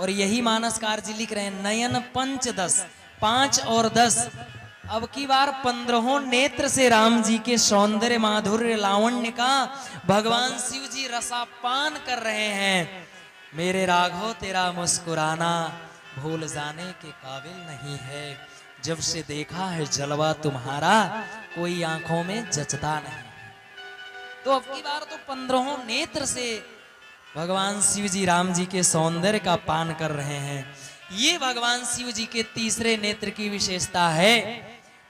और यही मानसकार जी लिख रहे हैं, नयन पंच 10, 5 और 10। अब की बार 15 नेत्र से राम जी के सौंदर्य माधुर्य लावण्य का भगवान शिव जी रसापान कर रहे हैं। मेरे राघव तेरा मुस्कुराना भूल जाने के काबिल नहीं है, जब से देखा है जलवा तुम्हारा कोई आंखों में जचता नहीं। तो अब की बार तो 15 नेत्र से भगवान शिव जी राम जी के सौंदर्य का पान कर रहे हैं। ये भगवान शिव जी के तीसरे नेत्र की विशेषता है।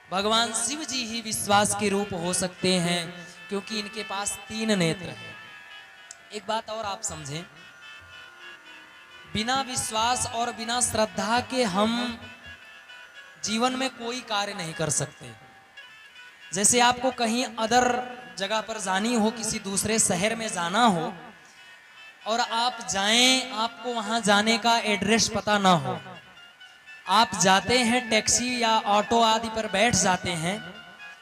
भगवान शिव जी ही विश्वास के रूप हो सकते हैं क्योंकि इनके पास 3 नेत्र हैं। एक बात और आप समझें, बिना विश्वास और बिना श्रद्धा के हम जीवन में कोई कार्य नहीं कर सकते। जैसे आपको कहीं अदर जगह पर जानी हो, किसी दूसरे शहर में जाना हो और आप जाएं, आपको वहां जाने का एड्रेस पता ना हो, आप जाते हैं टैक्सी या ऑटो आदि पर बैठ जाते हैं,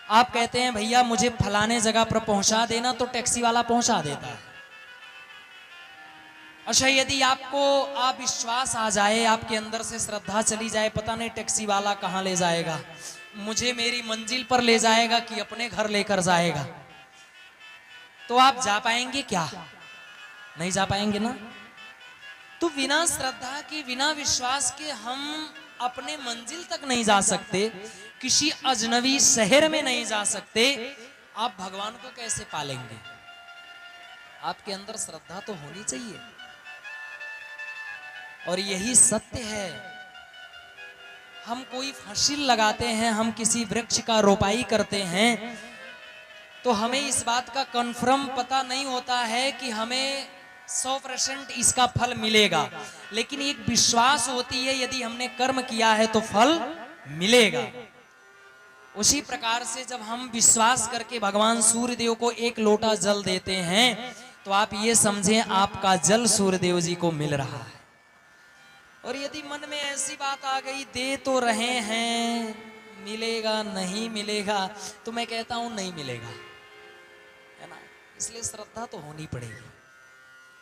आप कहते हैं भैया मुझे फलाने जगह पर पहुंचा देना, तो टैक्सी वाला पहुंचा देता है। अच्छा, यदि आपको विश्वास आ जाए, आपके अंदर से श्रद्धा चली जाए, पता नहीं टैक्सी वाला कहां ले जाएगा, मुझे मेरी मंजिल पर ले जाएगा कि अपने घर लेकर जाएगा, तो आप जा पाएंगे क्या? नहीं जा पाएंगे ना। तो बिना श्रद्धा के, बिना विश्वास के हम अपने मंजिल तक नहीं जा सकते, किसी अजनबी शहर में नहीं जा सकते। आप भगवान को कैसे पालेंगे? आपके अंदर श्रद्धा तो होनी चाहिए। और यही सत्य है। हम कोई फसिल लगाते हैं, हम किसी वृक्ष का रोपाई करते हैं, तो हमें इस बात का कन्फर्म पता नहीं होता है कि हमें 100% इसका फल मिलेगा, लेकिन एक विश्वास होती है, यदि हमने कर्म किया है तो फल मिलेगा। उसी प्रकार से जब हम विश्वास करके भगवान सूर्यदेव को 1 लोटा जल देते हैं, तो आप ये समझें आपका जल सूर्यदेव जी को मिल रहा है। और यदि मन में ऐसी बात आ गई, दे तो रहे हैं, मिलेगा नहीं मिलेगा, तो मैं कहता हूं नहीं मिलेगा, है ना। इसलिए श्रद्धा तो होनी पड़ेगी,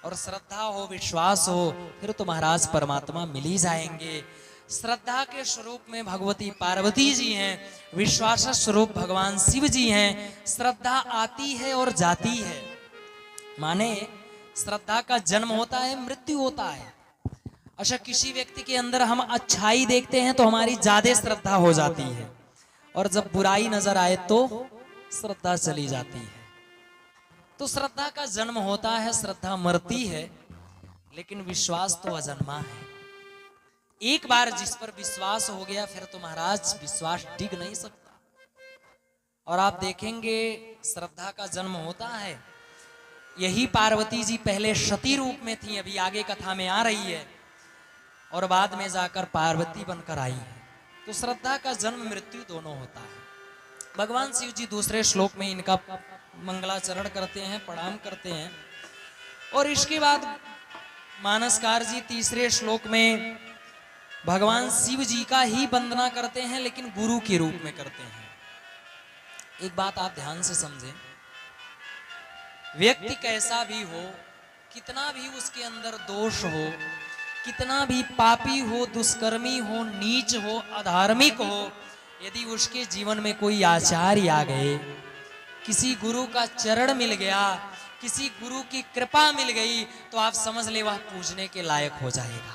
और श्रद्धा हो, विश्वास हो, फिर तो महाराज परमात्मा मिल ही जाएंगे। श्रद्धा के स्वरूप में भगवती पार्वती जी हैं, विश्वास स्वरूप भगवान शिव जी हैं। श्रद्धा आती है और जाती है, माने श्रद्धा का जन्म होता है, मृत्यु होता है। अच्छा, किसी व्यक्ति के अंदर हम अच्छाई देखते हैं तो हमारी ज्यादा श्रद्धा हो जाती है, और जब बुराई नजर आए तो श्रद्धा चली जाती है। तो श्रद्धा का जन्म होता है, श्रद्धा मरती है, लेकिन विश्वास तो अजन्मा है। एक बार जिस पर विश्वास हो गया, फिर तो महाराज विश्वास टिक नहीं सकता। और आप देखेंगे श्रद्धा का जन्म होता है। यही पार्वती जी पहले सती रूप में थी, अभी आगे कथा में आ रही है, और बाद में जाकर पार्वती बनकर आई है। तो श्रद्धा का जन्म मृत्यु दोनों होता है। भगवान शिव जी दूसरे श्लोक में इनका मंगलाचरण करते हैं, प्रणाम करते हैं, और इसके बाद मानसकार जी तीसरे श्लोक में भगवान शिव जी का ही वंदना करते हैं, लेकिन गुरु के रूप में करते हैं। एक बात आप ध्यान से समझें, व्यक्ति कैसा भी हो, कितना भी उसके अंदर दोष हो, कितना भी पापी हो, दुष्कर्मी हो, नीच हो, अधार्मिक हो, यदि उसके जीवन में कोई आचार्य आ गए, किसी गुरु का चरण मिल गया, किसी गुरु की कृपा मिल गई, तो आप समझ ले वह पूजने के लायक हो जाएगा।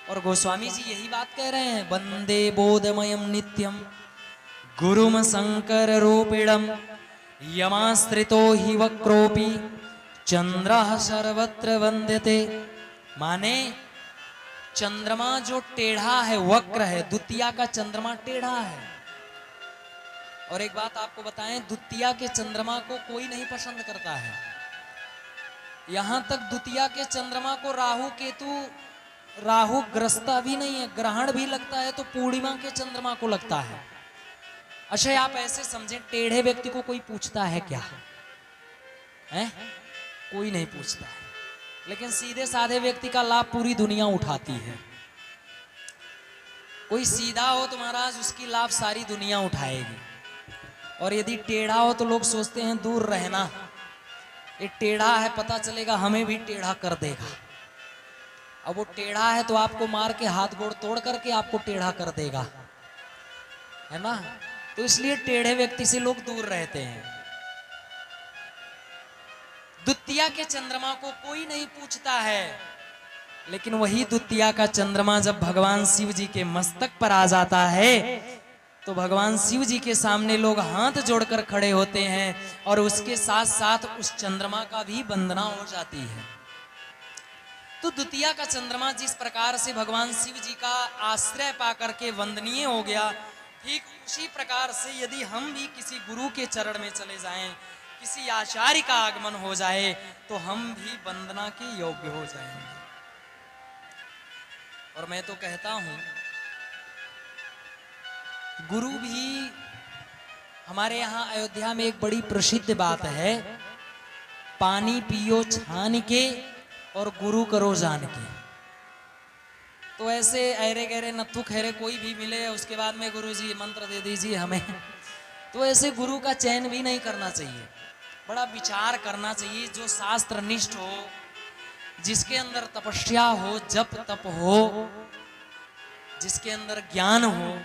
और गोस्वामी जी यही बात कह रहे हैं, वंदे बोधमयम नित्यम गुरुम शंकर रूपिणम यमाश्रितो हि वक्रोपि चंद्रः सर्वत्र वंद्यते। माने चंद्रमा जो टेढ़ा है, वक्र है, द्वितीया का चंद्रमा टेढ़ा है। और एक बात आपको बताएं, द्वितीया के चंद्रमा को कोई नहीं पसंद करता है। यहां तक द्वितीया के चंद्रमा को राहु ग्रस्ता भी नहीं है, ग्रहण भी लगता है तो पूर्णिमा के चंद्रमा को लगता है। अच्छा, आप ऐसे समझें, टेढ़े व्यक्ति को कोई पूछता है क्या? है? कोई नहीं पूछता है, लेकिन सीधे साधे व्यक्ति का लाभ पूरी दुनिया उठाती है। कोई सीधा हो तो महाराज उसकी लाभ सारी दुनिया उठाएगी, और यदि टेढ़ा हो तो लोग सोचते हैं दूर रहना, ये टेढ़ा है, पता चलेगा हमें भी टेढ़ा कर देगा। अब वो टेढ़ा है तो आपको मार के हाथ गोड़ तोड़ करके आपको टेढ़ा कर देगा, है ना। तो इसलिए टेढ़े व्यक्ति से लोग दूर रहते हैं। द्वितीया के चंद्रमा को कोई नहीं पूछता है, लेकिन वही द्वितीया का चंद्रमा जब भगवान शिव जी के मस्तक पर आ जाता है तो भगवान शिव जी के सामने लोग हाथ जोड़कर खड़े होते हैं और उसके साथ साथ उस चंद्रमा का भी वंदना हो जाती है। तो द्वितीया का चंद्रमा जिस प्रकार से भगवान शिव जी का आश्रय पाकर के वंदनीय हो गया, ठीक उसी प्रकार से यदि हम भी किसी गुरु के चरण में चले जाएं, किसी आचार्य का आगमन हो जाए, तो हम भी वंदना के योग्य हो जाएंगे। और मैं तो कहता हूं गुरु भी, हमारे यहाँ अयोध्या में एक बड़ी प्रसिद्ध बात है, पानी पियो छान के और गुरु करो जान के। तो ऐसे अरे गहरे नत्थु खैरे कोई भी मिले उसके बाद में गुरु जी मंत्र दे दीजिए हमें, तो ऐसे गुरु का चयन भी नहीं करना चाहिए। बड़ा विचार करना चाहिए, जो शास्त्र निष्ठ हो, जिसके अंदर तपस्या हो, जप तप हो, जिसके अंदर ज्ञान हो।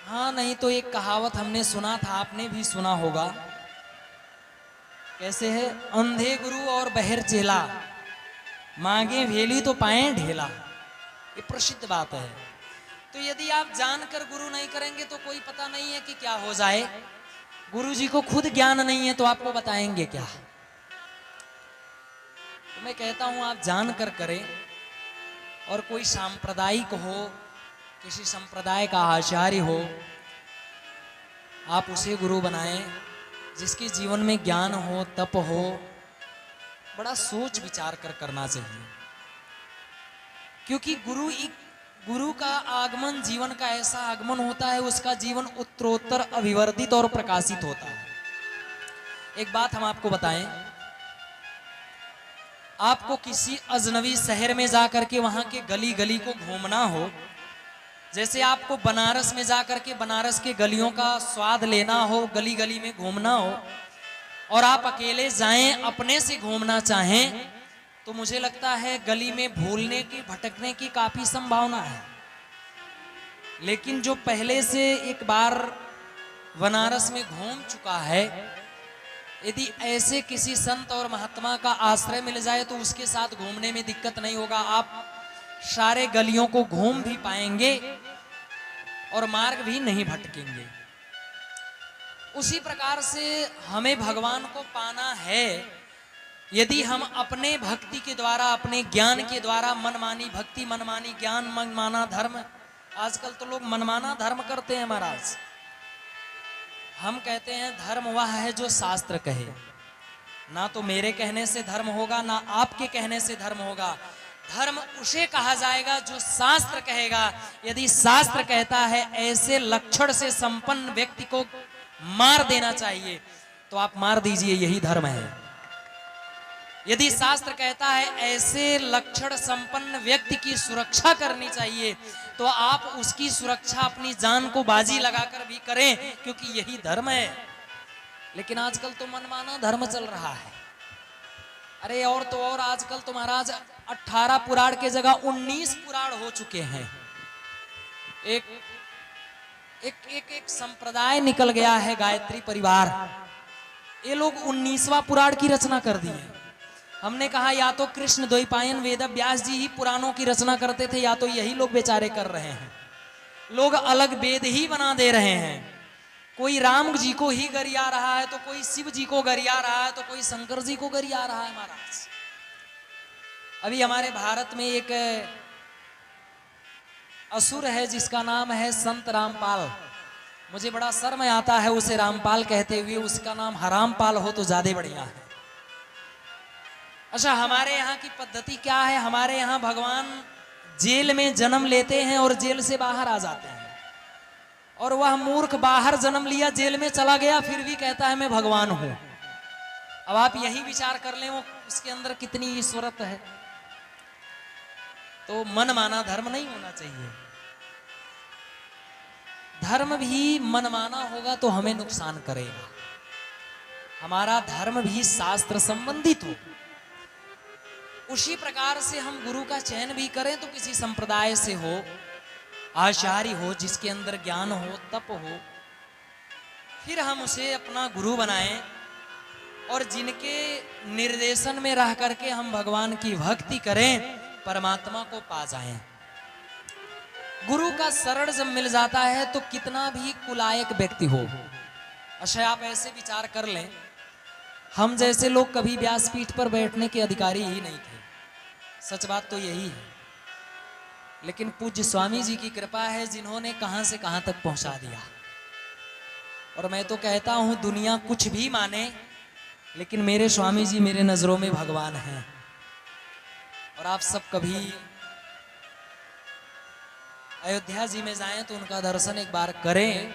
हाँ, नहीं तो एक कहावत हमने सुना था, आपने भी सुना होगा, कैसे है, अंधे गुरु और बहर चेला, मांगे भेली तो पाए ढेला। ये प्रसिद्ध बात है। तो यदि आप जानकर गुरु नहीं करेंगे तो कोई पता नहीं है कि क्या हो जाए। गुरु जी को खुद ज्ञान नहीं है तो आपको बताएंगे क्या। तो मैं कहता हूं आप जानकर करें, और कोई सांप्रदायिक हो, किसी संप्रदाय का आचार्य हो, आप उसे गुरु बनाएं जिसके जीवन में ज्ञान हो, तप हो। बड़ा सोच विचार कर करना चाहिए, क्योंकि गुरु का आगमन जीवन का ऐसा आगमन होता है, उसका जीवन उत्तरोत्तर अभिवर्धित और प्रकाशित होता है। एक बात हम आपको बताएं, आपको किसी अजनबी शहर में जाकर के वहां के गली गली को घूमना हो, जैसे आपको बनारस में जाकर के बनारस के गलियों का स्वाद लेना हो, गली गली में घूमना हो, और आप अकेले जाएं, अपने से घूमना चाहें, तो मुझे लगता है गली में भूलने की, भटकने की काफी संभावना है। लेकिन जो पहले से एक बार बनारस में घूम चुका है, यदि ऐसे किसी संत और महात्मा का आश्रय मिल जाए तो उसके साथ घूमने में दिक्कत नहीं होगा। आप सारे गलियों को घूम भी पाएंगे और मार्ग भी नहीं भटकेंगे। उसी प्रकार से हमें भगवान को पाना है, यदि हम अपने भक्ति के द्वारा, अपने ज्ञान के द्वारा, मनमानी भक्ति, मनमानी ज्ञान, मनमाना धर्म, आजकल तो लोग मनमाना धर्म करते हैं महाराज। हम कहते हैं धर्म वह है जो शास्त्र कहे, ना तो मेरे कहने से धर्म होगा, ना आपके कहने से धर्म होगा। धर्म उसे कहा जाएगा जो शास्त्र कहेगा। यदि शास्त्र कहता है ऐसे लक्षण से संपन्न व्यक्ति को मार देना चाहिए, तो आप मार दीजिए, यही धर्म है। यदि शास्त्र कहता है ऐसे लक्षण संपन्न व्यक्ति की सुरक्षा करनी चाहिए, तो आप उसकी सुरक्षा अपनी जान को बाजी लगाकर भी करें, क्योंकि यही धर्म है। लेकिन आजकल तो मनमाना धर्म चल रहा है। अरे और तो और, आजकल तो महाराज 18 पुराण के जगह 19 पुराण हो चुके हैं। एक संप्रदाय निकल गया है, गायत्री परिवार। ये लोग 19वां पुराण की रचना कर दी है। हमने कहा या तो कृष्ण द्वैपायन वेद व्यास जी ही पुराणों की रचना करते थे, या तो यही लोग बेचारे कर रहे हैं। लोग अलग वेद ही बना दे रहे हैं। कोई राम जी को ही गरिया रहा है, तो कोई शिव जी को गरिया रहा है, तो कोई शंकर जी को गरिया रहा है महाराज। अभी हमारे भारत में एक असुर है जिसका नाम है संत रामपाल। मुझे बड़ा शर्म आता है उसे रामपाल कहते हुए, उसका नाम हरामपाल हो तो ज्यादा बढ़िया है। अच्छा, हमारे यहाँ की पद्धति क्या है? हमारे यहाँ भगवान जेल में जन्म लेते हैं और जेल से बाहर आ जाते हैं, और वह मूर्ख बाहर जन्म लिया, जेल में चला गया, फिर भी कहता है मैं भगवान हूं। अब आप यही विचार कर लें वो उसके अंदर कितनी ईश्वरत है। तो मनमाना धर्म नहीं होना चाहिए। धर्म भी मनमाना होगा तो हमें नुकसान करेगा। हमारा धर्म भी शास्त्र संबंधित हो। उसी प्रकार से हम गुरु का चयन भी करें तो किसी संप्रदाय से हो, आचार्य हो, जिसके अंदर ज्ञान हो, तप हो, फिर हम उसे अपना गुरु बनाएं और जिनके निर्देशन में रह करके हम भगवान की भक्ति करें, परमात्मा को पा जाएं। गुरु का शरण जब मिल जाता है तो कितना भी कुलायक व्यक्ति हो, अच्छा आप ऐसे विचार कर लें, हम जैसे लोग कभी व्यासपीठ पर बैठने के अधिकारी ही नहीं थे, सच बात तो यही है। लेकिन पूज्य स्वामी जी की कृपा है जिन्होंने कहां से कहां तक पहुंचा दिया। और मैं तो कहता हूं दुनिया कुछ भी माने, लेकिन मेरे स्वामी जी मेरे नजरों में भगवान हैं। और आप सब कभी अयोध्या जी में जाएं तो उनका दर्शन एक बार करें।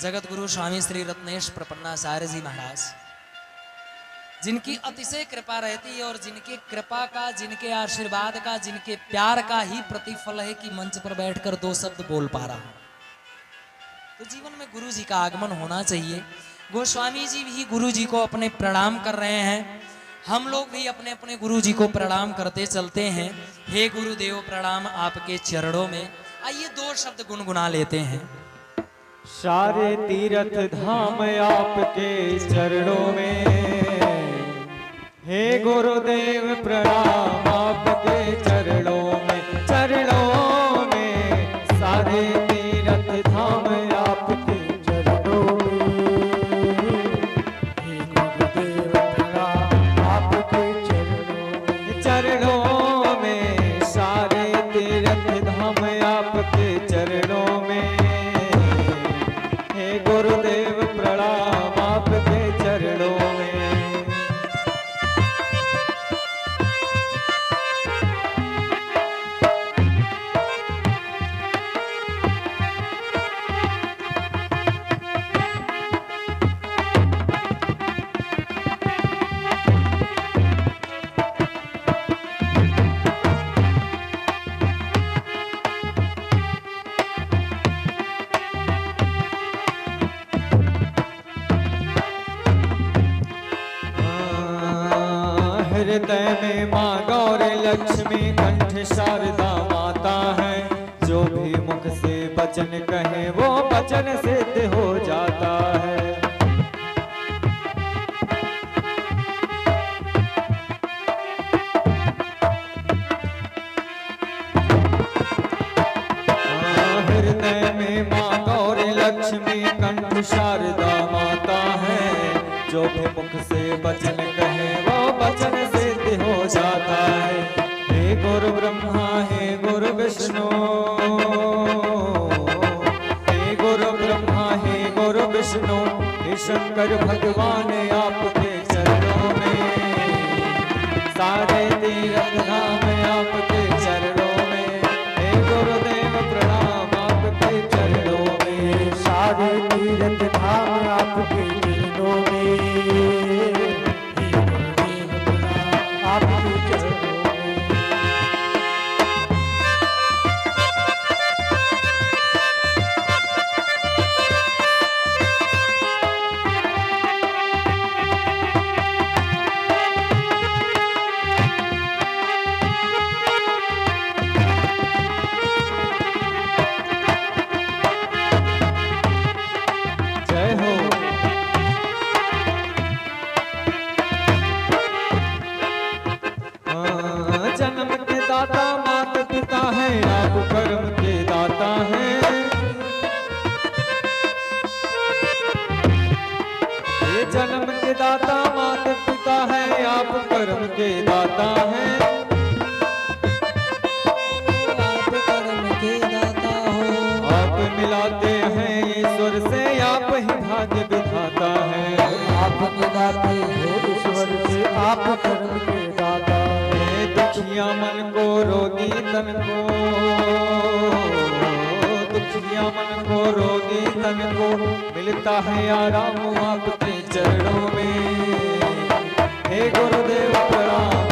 जगत गुरु स्वामी श्री रत्नेश प्रपन्नाचार्य जी महाराज, जिनकी अतिशय कृपा रहती है और जिनके कृपा का, जिनके आशीर्वाद का, जिनके प्यार का ही प्रतिफल है कि मंच पर बैठकर 2 शब्द बोल पा रहा हूं। तो जीवन में गुरु जी का आगमन होना चाहिए। गोस्वामी जी भी गुरु जी को अपने प्रणाम कर रहे हैं, हम लोग भी अपने अपने गुरु जी को प्रणाम करते चलते हैं। हे गुरुदेव प्रणाम आपके चरणों में। आइए 2 शब्द गुनगुना लेते हैं। सारे तीर्थ धाम आपके चरणों में, हे गुरुदेव प्रणाम आपके चरणों में, चरणों में। सारे तीर्थ धाम आपके चरणों में, हे गुरुदेव प्रणाम आपके चरणों में, चरणों में। सारे तीर्थ धाम आपके चरणों में, हे गुरुदेव प्रणाम आपके चरणों में। हृदय में माँ गौरी लक्ष्मी, कंठ शारदा माता है। जो भी मुख से वचन कहे वो वचन सिद्ध हो जाता है। हृदय में माँ गौरी लक्ष्मी, कंठ शारदा माता है। जो भी मुख से वचन कहे वो वचन सिद्ध हो जाता है। हे गुरु ब्रह्मा हे गुरु विष्णु, हे गुरु ब्रह्मा हे गुरु विष्णु, हे शंकर भगवान आपके चरणों में। सारे तीर्थ धाम आपके चरणों में, हे गुरुदेव प्रणाम आपके चरणों में। सारे तीर्थ धाम आपके चरणों में, आपके चरणों में। जय हो। जन्म के दाता माता पिता है, आप कर्म के दाता हैं। ये जन्म के दाता माता पिता है, आप कर्म के दाता हैं। आप कर्म के दाता हो, आप मिलाते हैं ईश्वर से, आप ही भाग्य विधाता है। आप मिलाते हैं ईश्वर से, आप कर्म के दाता। दुखिया मन को रोगी तन को, दुखिया मन को रोगी तन को, मिलता है आराम आपके चरणों में। हे गुरुदेव प्रणाम